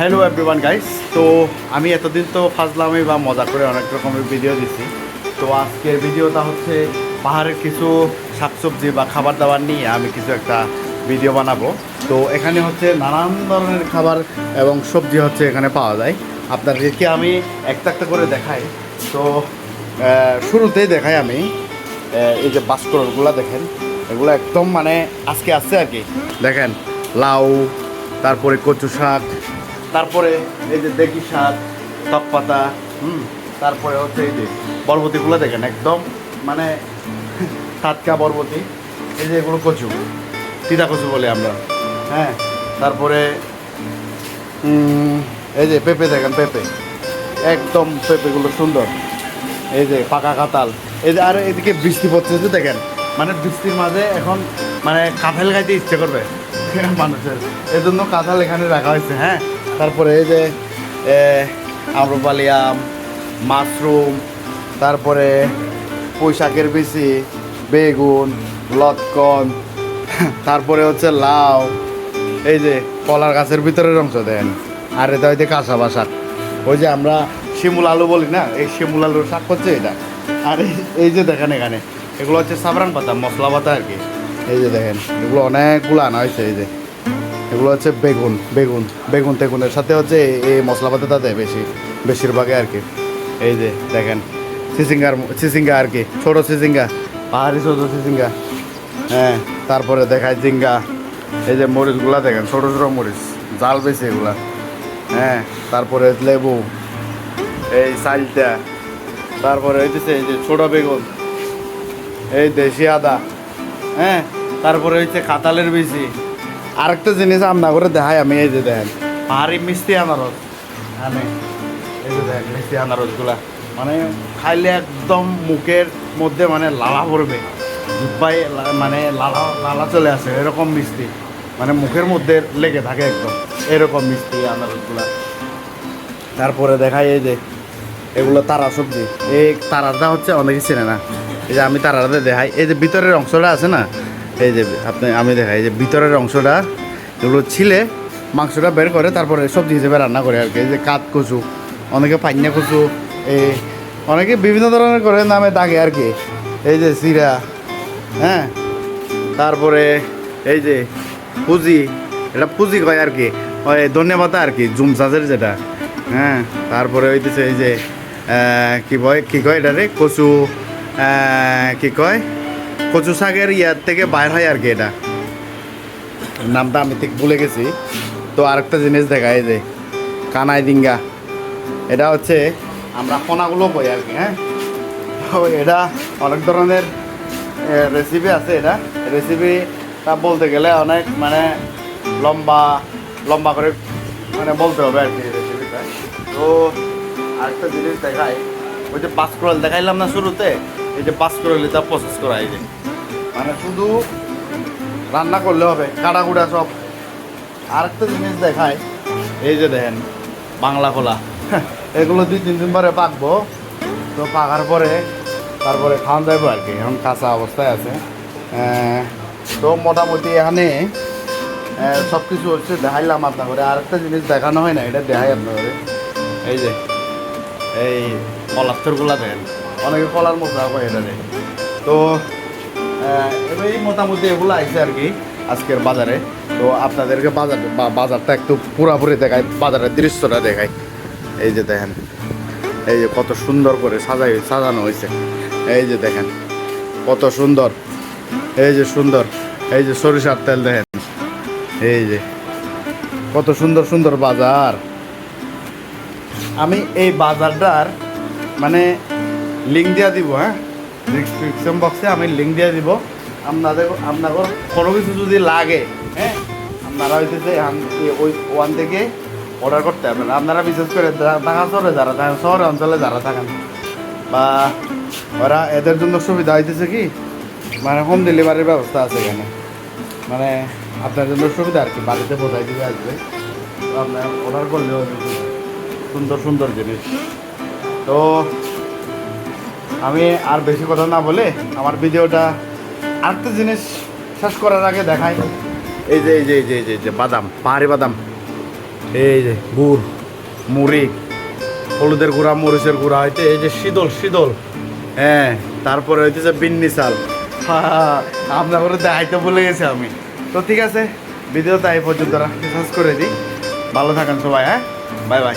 Hello everyone guys. তো আমি এতদিন তো ফাজলামি বা মজা করে অনেক রকমের ভিডিও দিচ্ছি। তো আজকের ভিডিওটা হচ্ছে পাহাড়ের কিছু শাকসবজি বা খাবার দাবার নিয়ে আমি কিছু একটা ভিডিও বানাবো। তো এখানে হচ্ছে নানান ধরনের খাবার এবং সবজি হচ্ছে এখানে পাওয়া যায়। আপনাদেরকে আমি একটা একটা করে দেখাই। তো শুরুতেই দেখাই আমি এই যে বাস্করগুলো দেখেন, এগুলো একদম মানে আজকে আসছে আর কি। দেখেন লাউ, তারপরে কচু শাক, তারপরে এই যে দেখি শাক, টক পাতা, তারপরে হচ্ছে এই যে বরবটিগুলো দেখেন একদম মানে টাটকা বরবটি। এই যে এগুলো কচু, তিতা কচু বলে আমরা, হ্যাঁ। তারপরে এই যে পেঁপে দেখেন, পেঁপে একদম, পেঁপেগুলো সুন্দর। এই যে পাকা কাঁঠাল, এই যে আর এদিকে বৃষ্টি পড়ছে যে দেখেন, মানে বৃষ্টির মাঝে এখন মানে কাঁঠাল খাইতে ইচ্ছে করবে মানুষের, এই জন্য কাঁঠাল এখানে রাখা হয়েছে, হ্যাঁ। তারপরে এই যে আম্রপালি আম, মাশরুম, তারপরে পুঁই শাকের বিচি, বেগুন, লটকন, তারপরে হচ্ছে লাউ, এই যে কলার গাছের ভিতরের অংশ দেন, আর এটা হয়তো কাঁচা বা শাক, ওই যে আমরা শিমুল আলু বলি না, এই শিমুল আলুর শাক হচ্ছে এটা। আর এই যে দেখেন এখানে এগুলো হচ্ছে সাবরান পাতা, মশলা পাতা আর কি। এই যে দেখেন এগুলো অনেকগুলো আনা হয়েছে। এই যে এগুলো হচ্ছে বেগুন, বেগুন বেগুন টেগুনের সাথে হচ্ছে এই মশলা পাতাটা দেয় বেশিরভাগে আর কি। এই যে দেখেন চিচিঙ্গা আর কি, ছোটো চিচিঙ্গা, পাহাড়ি ছোটো চিচিঙ্গা, হ্যাঁ। তারপরে দেখায় জিঙ্গা, এই যে মরিচগুলা দেখেন, ছোটো ছোটো মরিচ, জাল বেশি এগুলা, হ্যাঁ। তারপরে লেবু, এই চালটা, তারপরে হইতেছে এই যে ছোটো বেগুন, এই দেশি আদা, হ্যাঁ। তারপরে হচ্ছে কাঁঠালের বিচি। আরেকটা জিনিস আমনা করে দেখাই আমি, এই যে দেখেন পাহাড়ি মিষ্টি আনারস, আমি এই যে দেখেন মিষ্টি আনারসগুলা মানে খাইলে একদম মুখের মধ্যে মানে লালা পড়বে, জিহ্বায় মানে লালা লালা চলে আসে, এরকম মিষ্টি, মানে মুখের মধ্যে লেগে থাকে একদম, এরকম মিষ্টি আনারসগুলা। তারপরে দেখাই এই যে এগুলো তারা সবজি, এই তারাটা হচ্ছে অনেকে চেনে না। এই যে আমি তারাটা দেখাই, এই যে ভিতরের অংশটা আছে না, এই যে আমি দেখাই, এই যে ভিতরের অংশটা এগুলো ছিলে মাংসটা বের করে তারপরে সবজি হিসেবে রান্না করে আর কি। এই যে কাঠ কচু, অনেকে পাইনা কচু, এই অনেকে বিভিন্ন ধরনের করে নামে দাগে আর কি। এই যে চিরা, হ্যাঁ। তারপরে এই যে পুঁজি, এটা পুঁজি কয় আর কি, ওই ধনে পাতা আর কি, জুম চাষের যেটা, হ্যাঁ। তারপরে হইতেছে এই যে কী কয় এটা রে, কচু, কী কয়, কচু শাকের ইয়ার থেকে বাইর হয় আর কি, এটা নামটা আমি ঠিক ভুলে গেছি। তো আরেকটা জিনিস দেখা, এই যে কানাই ডিঙ্গা, এটা হচ্ছে আমরা কোনাগুলো কই আর কি, হ্যাঁ। তো এটা অনেক ধরনের রেসিপি আছে, এটা রেসিপিটা বলতে গেলে অনেক মানে লম্বা লম্বা করে মানে বলতে হবে আর কি রেসিপিটা। তো আরেকটা জিনিস দেখাই, ওই যে পাঁচকরল দেখাইলাম না শুরুতে, এই যে পাঁচকরল এটা প্রসেস করা, এই যে মানে শুধু রান্না করলে হবে, কাটাকুটা সব। আরেকটা জিনিস দেখায়, এই যে দেখেন বাংলা কলা, এগুলো 2-3 দিন পরে পাকবো। তো পাকার পরে তারপরে খাওয়ান যাবো আর কি, এখন কাঁচা অবস্থায় আছে। তো মোটামুটি এখানে সব কিছু হচ্ছে দেখাইলাম আপনাকে। আরেকটা জিনিস দেখানো হয় না, এটা দেখাই আপনাকে, এই যে এই কলাস্তরগুলা দেখেন, অনেকে কলার মশলা হয় এটা দেখেন। তো এই মোটামুটি এগুলো আইছে আর কি আজকের বাজারে। তো আপনাদেরকে বাজারটা একটু পুরাপুরি দেখায়, বাজারের দৃশ্যটা দেখায়। এই যে দেখেন, এই যে কত সুন্দর করে সাজানো হয়েছে, এই যে দেখেন কত সুন্দর, এই যে সুন্দর, এই যে সরিষার তেল দেখেন, এই যে কত সুন্দর সুন্দর বাজার। আমি এই বাজারটার মানে লিঙ্ক দিয়ে দিব, হ্যাঁ, ডিসক্রিপশন বক্সে আমি লিঙ্ক দিয়ে দিব। আপনাদের কোনো কিছু যদি লাগে, হ্যাঁ, আপনারা হইতেছে ওই ওয়ান থেকে অর্ডার করতে পারবেন। আপনারা বিশেষ করে ঢাকা শহরে যারা থাকেন, শহরে অঞ্চলে যারা থাকেন, বা ওরা এদের জন্য সুবিধা হইতেছে কি, মানে হোম ডেলিভারির ব্যবস্থা আছে এখানে, মানে আপনার জন্য সুবিধা আর কি, বাড়িতে বোঝাই দিবে আসবে, তো আপনার অর্ডার করলেও সুন্দর সুন্দর জিনিস। তো আমি আর বেশি কথা না বলে আমার ভিডিওটা আরেকটা জিনিস শেষ করার আগে দেখাই, এই যে এই যে এই যে এই যে বাদাম, পাহাড়ি বাদাম, এই যে গুড়, মুড়ি, হলুদের গুঁড়া, মরিচের গুঁড়া হইতে এই যে শীতল শীতল, হ্যাঁ, তারপরে হইতেছে বিন্নি চাল। আপনার করে দেখাইতে বলে গেছি আমি। তো ঠিক আছে, ভিডিওটা এই পর্যন্ত সাবস্ক্রাইব করে দিই। ভালো থাকেন সবাই, হ্যাঁ, বাই বাই।